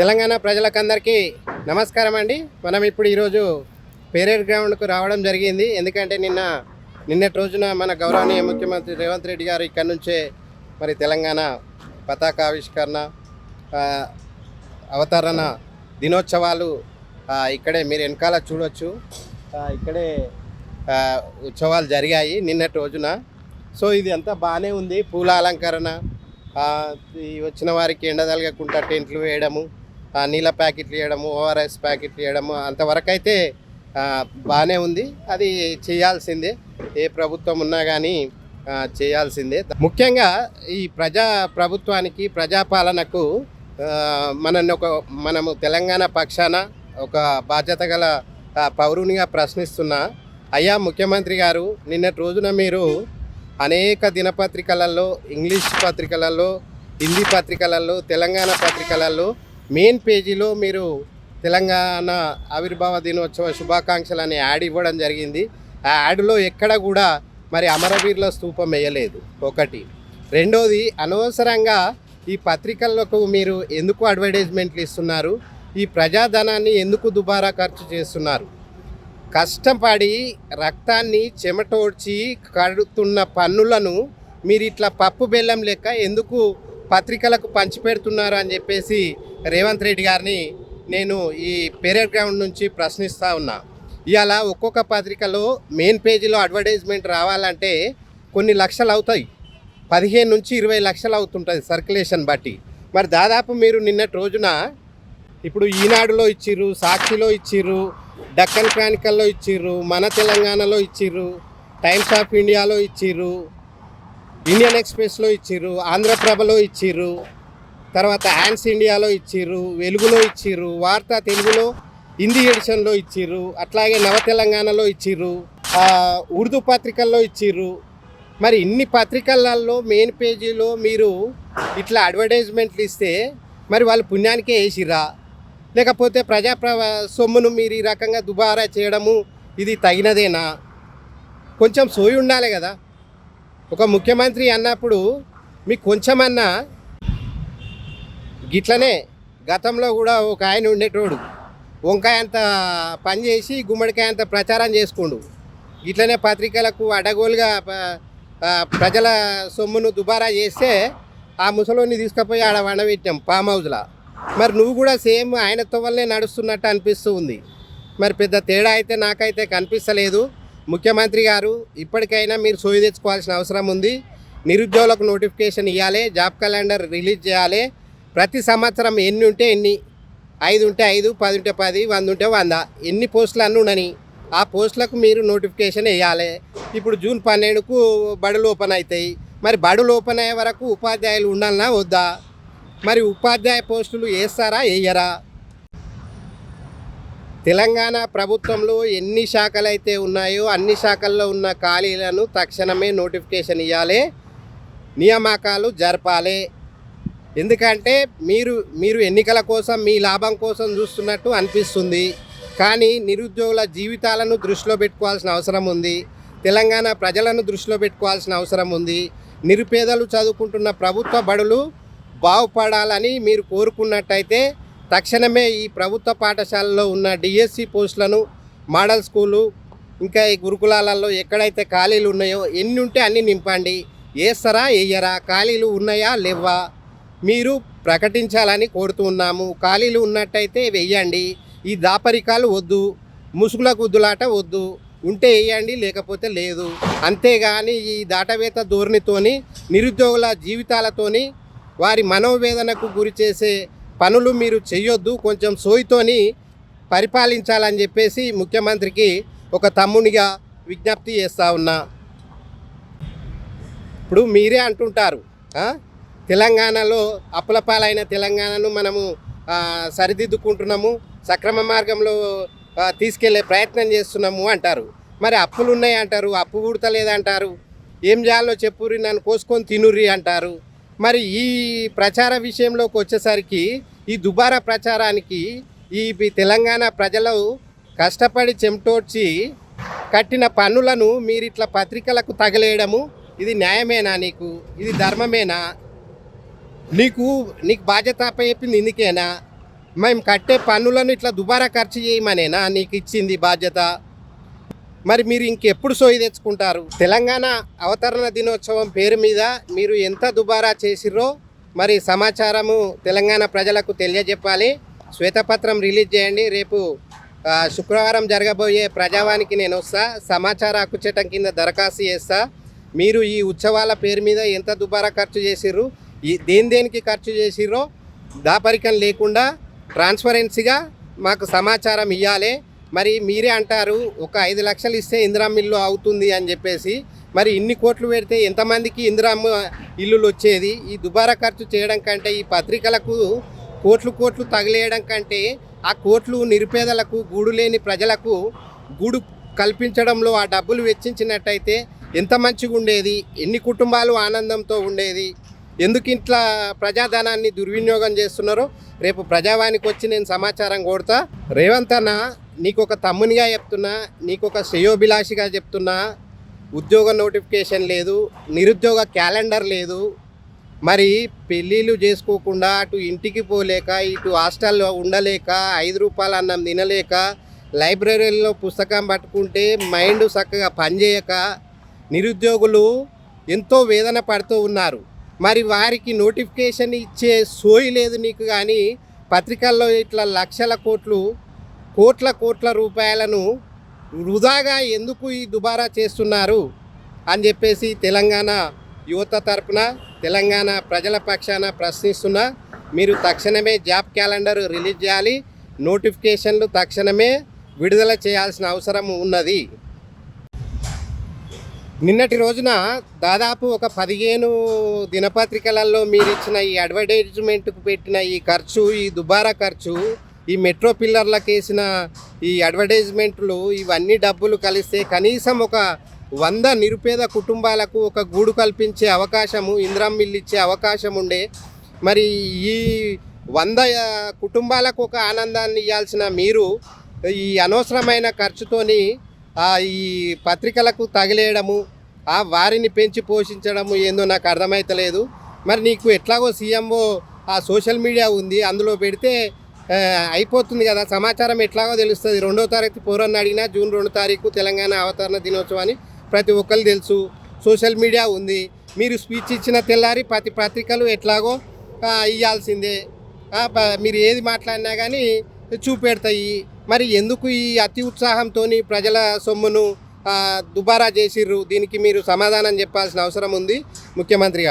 తెలంగాణ ప్రజలకందరికీ నమస్కారం అండి. మనం ఇప్పుడు ఈరోజు పేరేడ్ గ్రౌండ్కు రావడం జరిగింది. ఎందుకంటే నిన్నటి రోజున మన గౌరవనీయ ముఖ్యమంత్రి రేవంత్ రెడ్డి గారు ఇక్కడ నుంచే మరి తెలంగాణ పతాకావిష్కరణ అవతరణ దినోత్సవాలు ఇక్కడే మీరు వెనకాల చూడొచ్చు. ఇక్కడే ఉత్సవాలు జరిగాయి నిన్నటి రోజున. సో ఇది అంతా బాగానే ఉంది. పూల అలంకరణ, ఈ వచ్చిన వారికి ఎండ తగలకుండా టెంట్లు వేయడము, నీళ్ళ ప్యాకెట్లు వేయడము, ఓఆర్ఎస్ ప్యాకెట్లు వేయడము, అంతవరకు అయితే బాగానే ఉంది. అది చేయాల్సిందే, ఏ ప్రభుత్వం ఉన్నా కానీ చేయాల్సిందే. ముఖ్యంగా ఈ ప్రభుత్వానికి ప్రజాపాలనకు మనము తెలంగాణ పక్షాన ఒక బాధ్యత గల పౌరునిగా ప్రశ్నిస్తున్నా. అయ్యా ముఖ్యమంత్రి గారు, నిన్నటి రోజున మీరు అనేక దినపత్రికలలో, ఇంగ్లీష్ పత్రికలలో, హిందీ పత్రికలలో, తెలంగాణ పత్రికలలో మెయిన్ పేజీలో మీరు తెలంగాణ ఆవిర్భావ దినోత్సవ శుభాకాంక్షలు అనే యాడ్ ఇవ్వడం జరిగింది. ఆ యాడ్లో ఎక్కడ కూడా మరి అమరవీరుల స్తూపం వేయలేదు. ఒకటి. రెండోది, అనవసరంగా ఈ పత్రికలకు మీరు ఎందుకు అడ్వర్టైజ్మెంట్లు ఇస్తున్నారు? ఈ ప్రజాధనాన్ని ఎందుకు దుబారా ఖర్చు చేస్తున్నారు? కష్టపడి రక్తాన్ని చెమటోడ్చి కడుతున్న పన్నులను మీరు ఇట్లా పప్పు బెల్లం లెక్క ఎందుకు పత్రికలకు పంచిపెడుతున్నారు అని చెప్పేసి రేవంత్ రెడ్డి గారిని నేను ఈ పేరేడ్ గ్రౌండ్ నుంచి ప్రశ్నిస్తూ ఉన్నా. ఇవాళ ఒక్కొక్క పత్రికలో మెయిన్ పేజీలో అడ్వర్టైజ్మెంట్ రావాలంటే కొన్ని లక్షలు అవుతాయి. 15 నుంచి 20 లక్షలు అవుతుంటుంది సర్క్యులేషన్ బట్టి. మరి దాదాపు మీరు నిన్నటి రోజున ఇప్పుడు ఈనాడులో ఇచ్చిర్రు, సాక్షిలో ఇచ్చిర్రు, డక్కన్ క్రానికల్లో ఇచ్చిర్రు, మన తెలంగాణలో ఇచ్చిర్రు, టైమ్స్ ఆఫ్ ఇండియాలో ఇచ్చిర్రు, ఇండియన్ ఎక్స్ప్రెస్లో ఇచ్చిర్రు, ఆంధ్రప్రభలో ఇచ్చిర్రు, తర్వాత హ్యాండ్స్ ఇండియాలో ఇచ్చిర్రు, వెలుగులో ఇచ్చిర్రు, వార్తా తెలుగులో హిందీ ఎడిషన్లో ఇచ్చిర్రు, అట్లాగే నవ తెలంగాణలో ఇచ్చిర్రు, ఉర్దూ పత్రికల్లో ఇచ్చిర్రు. మరి ఇన్ని పత్రికలలో మెయిన్ పేజీలో మీరు ఇట్లా అడ్వర్టైజ్మెంట్లు ఇస్తే మరి వాళ్ళు పుణ్యానికే వేసిర్రా, లేకపోతే సొమ్మును మీరు ఈ రకంగా దుబారా చేయడము ఇది తగినదేనా? కొంచెం సోయి ఉండాలి కదా. ఒక ముఖ్యమంత్రి అన్నప్పుడు మీకు కొంచెమన్నా గిట్లనే. గతంలో కూడా ఒక ఆయన ఉండేటోడు, వంకాయ అంత పని చేసి గుమ్మడికాయ అంత ప్రచారం చేసుకుండు. ఇట్లనే పత్రికలకు అడగోలుగా ప్రజల సొమ్మును దుబారా చేస్తే ఆ ముసలోని తీసుకుపోయి ఆడ వండబెట్టాం ఫామ్ హౌస్లో. మరి నువ్వు కూడా సేమ్ ఆయనతో వల్లే నడుస్తున్నట్టు అనిపిస్తూ ఉంది. మరి పెద్ద తేడా అయితే నాకైతే కనిపిస్తలేదు. ముఖ్యమంత్రి గారు, ఇప్పటికైనా మీరు సోయి తెచ్చుకోవాల్సిన అవసరం ఉంది. నిరుద్యోగులకు నోటిఫికేషన్ ఇవ్వాలి, జాబ్ క్యాలెండర్ రిలీజ్ చేయాలి. ప్రతి సంవత్సరం ఎన్ని ఉంటే ఎన్ని, 5 ఉంటే 5, 10 ఉంటే 10, 100 ఉంటే 100, ఎన్ని పోస్టులు అన్నీ ఉండని ఆ పోస్టులకు మీరు నోటిఫికేషన్ వేయాలి. ఇప్పుడు జూన్ 12కు బడులు ఓపెన్ అవుతాయి. మరి బడులు ఓపెన్ అయ్యే వరకు ఉపాధ్యాయులు ఉండాలన్నా వద్దా? మరి ఉపాధ్యాయ పోస్టులు వేస్తారా వేయరా? తెలంగాణ ప్రభుత్వంలో ఎన్ని శాఖలు అయితే ఉన్నాయో అన్ని శాఖల్లో ఉన్న ఖాళీలను తక్షణమే నోటిఫికేషన్ ఇవ్వాలి, నియామకాలు జరపాలి. ఎందుకంటే మీరు ఎన్నికల కోసం, మీ లాభం కోసం చూస్తున్నట్టు అనిపిస్తుంది. కానీ నిరుద్యోగుల జీవితాలను దృష్టిలో పెట్టుకోవాల్సిన అవసరం ఉంది. తెలంగాణ ప్రజలను దృష్టిలో పెట్టుకోవాల్సిన అవసరం ఉంది. నిరుపేదలు చదువుకుంటున్న ప్రభుత్వ బడులు బాగుపడాలని మీరు కోరుకున్నట్టయితే తక్షణమే ఈ ప్రభుత్వ పాఠశాలలో ఉన్న డిఎస్సి పోస్టులను, మోడల్ స్కూలు, ఇంకా ఈ గురుకులాలలో ఎక్కడైతే ఖాళీలు ఉన్నాయో ఎన్ని ఉంటే అన్నీ నింపండి. వేస్తారా వేయరా? ఖాళీలు ఉన్నాయా లేవా మీరు ప్రకటించాలని కోరుతున్నాము. ఖాళీలు ఉన్నట్టయితే వెయ్యండి. ఈ దాపరికాలు వద్దు, ముసుగుల గుద్దులాట వద్దు. ఉంటే వేయండి, లేకపోతే లేదు. అంతేగాని ఈ దాటవేత ధోరణితోని నిరుద్యోగుల జీవితాలతోని వారి మనోవేదనకు గురి చేసే పనులు మీరు చెయ్యొద్దు. కొంచెం సోయితోని పరిపాలించాలని చెప్పేసి ముఖ్యమంత్రికి ఒక తమ్మునిగా విజ్ఞప్తి చేస్తూ ఉన్నా. ఇప్పుడు మీరే అంటుంటారు, తెలంగాణలో అప్పులపాలైన తెలంగాణను మనము సరిదిద్దుకుంటున్నాము, సక్రమ మార్గంలో తీసుకెళ్లే ప్రయత్నం చేస్తున్నాము అంటారు. మరి అప్పులు ఉన్నాయి అంటారు, అప్పు పుడతలేదంటారు. ఏం చేయాలో చెప్పుర్రి, నన్ను కోసుకొని తినుర్రి అంటారు. మరి ఈ ప్రచార విషయంలోకి వచ్చేసరికి ఈ దుబారా ప్రచారానికి ఈ తెలంగాణ ప్రజలు కష్టపడి చెమటోడ్చి కట్టిన పన్నులను మీరు ఇట్లా పత్రికలకు తగలేయడము ఇది న్యాయమేనా? ఇది ధర్మమేనా? నీకు బాధ్యత చెప్పింది ఇందుకేనా? మేము కట్టే పన్నులను ఇట్లా దుబారా ఖర్చు చేయమనేనా నీకు ఇచ్చింది బాధ్యత? మరి మీరు ఇంకెప్పుడు సోయి తెచ్చుకుంటారు? తెలంగాణ అవతరణ దినోత్సవం పేరు మీద మీరు ఎంత దుబారా చేసిర్రో మరి సమాచారము తెలంగాణ ప్రజలకు తెలియజెప్పాలి. శ్వేతపత్రం రిలీజ్ చేయండి. రేపు శుక్రవారం జరగబోయే ప్రజావానికి నేను వస్తా, సమాచార హక్కు చట్టం కింద దరఖాస్తు చేస్తా. మీరు ఈ ఉత్సవాల పేరు మీద ఎంత దుబారా ఖర్చు చేసిర్రు, దేనికి ఖర్చు చేసిర్రో దాపరికం లేకుండా ట్రాన్స్పరెన్సీగా మాకు సమాచారం ఇవ్వాలి. మరి మీరే అంటారు ఒక 5 లక్షలు ఇస్తే ఇందిరమ్మ ఇల్లు అవుతుంది అని చెప్పేసి, మరి ఇన్ని కోట్లు పెడితే ఎంతమందికి ఇందిరమ్మ ఇల్లులు వచ్చేది? ఈ దుబారా ఖర్చు చేయడం కంటే, ఈ పత్రికలకు కోట్లు తగిలేయడం కంటే, ఆ కోట్లు నిరుపేదలకు, గూడు లేని ప్రజలకు గూడు కల్పించడంలో ఆ డబ్బులు వెచ్చించినట్టయితే ఎంత మంచిగా ఉండేది, ఎన్ని కుటుంబాలు ఆనందంతో ఉండేది. ఎందుకు ఇట్లా ప్రజాధనాన్ని దుర్వినియోగం చేస్తున్నారో రేపు ప్రజావానికి వచ్చి నేను సమాచారం కొడతా. రేవంత్ అన్న, నీకు ఒక తమ్మునిగా చెప్తున్నా, నీకు ఒక శ్రేయోభిలాషిగా చెప్తున్నా, ఉద్యోగ నోటిఫికేషన్ లేదు, నిరుద్యోగ క్యాలెండర్ లేదు. మరి పెళ్ళిళ్ళు చేసుకోకుండా అటు ఇంటికి పోలేక, ఇటు హాస్టల్లో ఉండలేక, 5 రూపాయల అన్నం తినలేక, లైబ్రరీలో పుస్తకం పట్టుకుంటే మైండ్ చక్కగా పనిచేయక నిరుద్యోగులు ఎంతో వేదన పడుతూ ఉన్నారు. మరి వారికి నోటిఫికేషన్ ఇచ్చే సోయి లేదు నీకు. కానీ పత్రికల్లో ఇట్లా లక్షల కోట్ల రూపాయలను వృధాగా ఎందుకు ఈ దుబారా చేస్తున్నారు అని చెప్పేసి తెలంగాణ యువత తరపున, తెలంగాణ ప్రజల పక్షాన ప్రశ్నిస్తున్నా. మీరు తక్షణమే జాబ్ క్యాలెండర్ రిలీజ్ చేయాలి, నోటిఫికేషన్లు తక్షణమే విడుదల చేయాల్సిన అవసరం ఉన్నది. నిన్నటి రోజున దాదాపు ఒక 15 దినపత్రికలలో మీరు ఇచ్చిన ఈ అడ్వర్టైజ్మెంట్కు పెట్టిన ఈ ఖర్చు, ఈ దుబారా ఖర్చు, ఈ మెట్రో పిల్లర్లకు వేసిన ఈ అడ్వర్టైజ్మెంట్లు, ఇవన్నీ డబ్బులు కలిస్తే కనీసం ఒక 100 నిరుపేద కుటుంబాలకు ఒక గూడు కల్పించే అవకాశము, ఇందిరమ్మ ఇల్లు ఇచ్చే అవకాశం ఉండే. మరి ఈ 100 కుటుంబాలకు ఒక ఆనందాన్ని ఇవ్వాల్సిన మీరు ఈ అనవసరమైన ఖర్చుతోని ఈ పత్రికలకు తగిలేయడము, వారిని పెంచి పోషించడము ఏందో నాకు అర్థమవుతలేదు. మరి నీకు ఎట్లాగో సీఎంఓ ఆ సోషల్ మీడియా ఉంది, అందులో పెడితే అయిపోతుంది కదా, సమాచారం ఎట్లాగో తెలుస్తుంది. 2వ తారీఖు పోరన్న అడిగినా జూన్ 2 తారీఖు తెలంగాణ అవతరణ దినోత్సవాన్ని ప్రతి ఒక్కరు తెలుసు. సోషల్ మీడియా ఉంది. మీరు స్పీచ్ ఇచ్చిన తెల్లారి ప్రతి పత్రికలు ఎట్లాగో ఇవ్వాల్సిందే. మీరు ఏది మాట్లాడినా కానీ చూపెడతాయి. మరి ఎందుకు ఈ అతి ఉత్సాహంతో ప్రజల సొమ్మును దుబారా చేసిర్రు? దీనికి మీరు సమాధానం చెప్పాల్సిన అవసరం ఉంది ముఖ్యమంత్రి గారు.